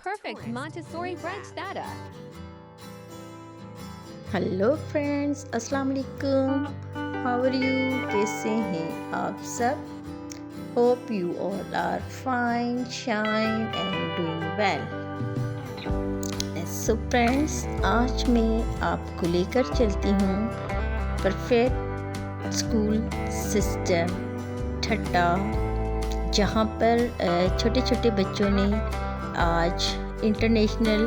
Perfect Montessori Thatta. Hello friends, अस्सलाम वालेकुम। How are you? कैसे हैं आप सब? Hope you all are fine, shine and doing well. So friends, आज मैं आपको लेकर चलती हूँ परफेक्ट स्कूल सिस्टम ठट्टा, जहाँ पर छोटे छोटे बच्चों ने आज इंटरनेशनल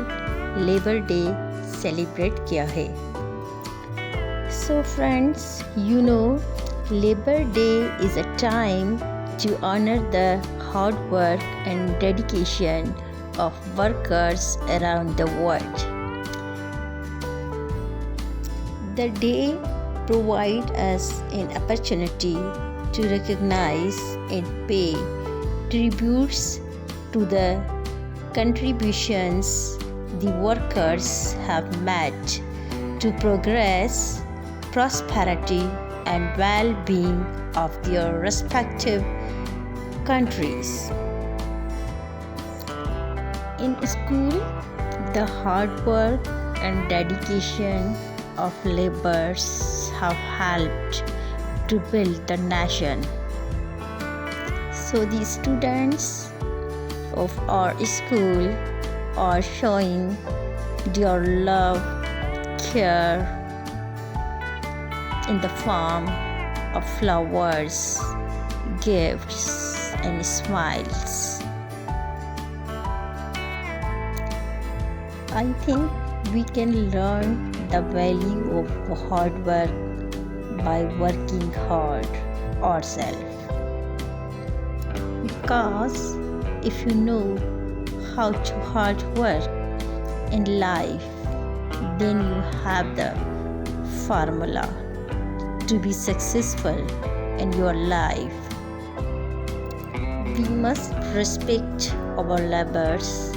लेबर डे सेलिब्रेट किया है। So friends, you know, Labor Day is a time to honor the hard work and dedication of workers around the world. The day provides us an opportunity to recognize and pay tributes to the contributions the workers have made to progress, prosperity and well-being of their respective countries. In school, the hard work and dedication of laborers have helped to build the nation. So the students of our school are showing their love, care in the form of flowers, gifts, and smiles. I think we can learn the value of hard work by working hard ourselves. Because if you know how to hard work in life, then you have the formula to be successful in your life. We must respect our laborers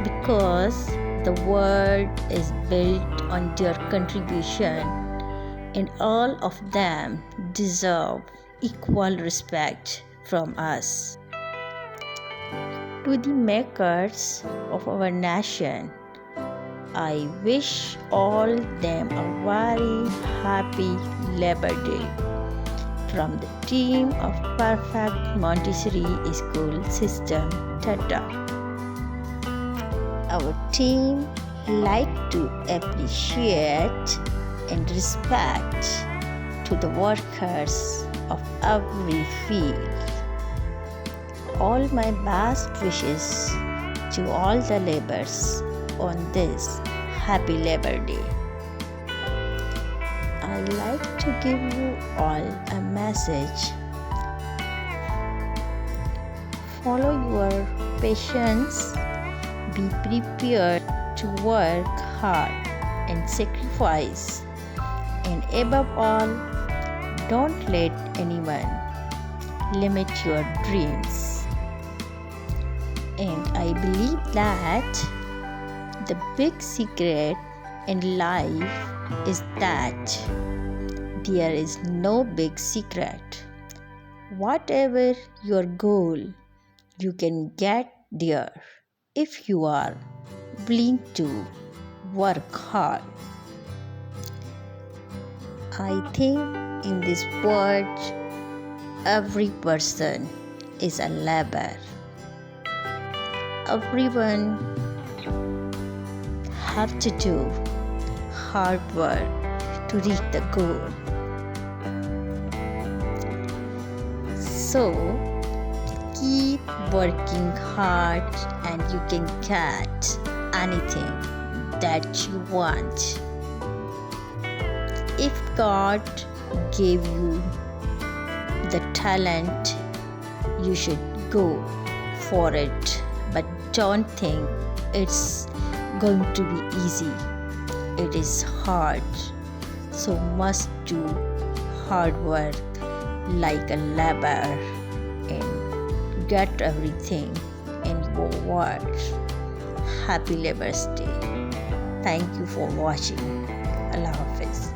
because the world is built on their contribution, and all of them deserve equal respect from us. To the makers of our nation, I wish all them a very happy Labor Day from the team of Perfect Montessori School System Thatta. Our team like to appreciate and respect to the workers of every field. All my best wishes to all the laborers on this happy Labor Day. I like to give you all a message. Follow your passions, be prepared to work hard and sacrifice, and above all, don't let anyone limit your dreams. And I believe that the big secret in life is that there is no big secret. Whatever your goal, you can get there if you are willing to work hard. I think in this world, every person is a laborer. Everyone have to do hard work to reach the goal. So keep working hard and you can get anything that you want. If God gave you the talent, you should go for it, but don't think it's going to be easy. It is hard, so must do hard work like a laborer and get everything in your world. Happy Labor's Day. Thank you for watching. Allah Hafiz.